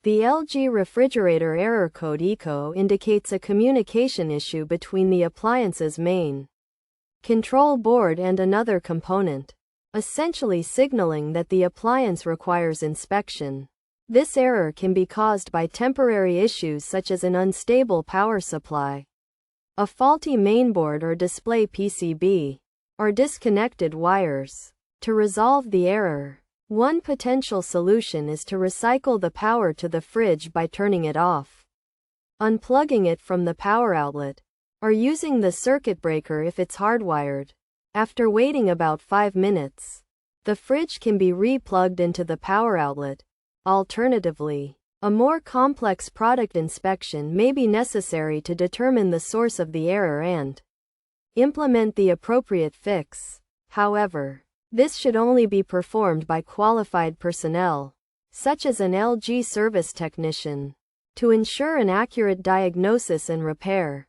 The LG refrigerator error code ECO indicates a communication issue between the appliance's main control board and another component, essentially signaling that the appliance requires inspection. This error can be caused by temporary issues such as an unstable power supply, a faulty mainboard or display PCB, or disconnected wires. To resolve the error, one potential solution is to recycle the power to the fridge by turning it off, unplugging it from the power outlet, or using the circuit breaker if it's hardwired. After waiting about 5 minutes, the fridge can be re-plugged into the power outlet. Alternatively, a more complex product inspection may be necessary to determine the source of the error and implement the appropriate fix. However, this should only be performed by qualified personnel, such as an LG service technician, to ensure an accurate diagnosis and repair.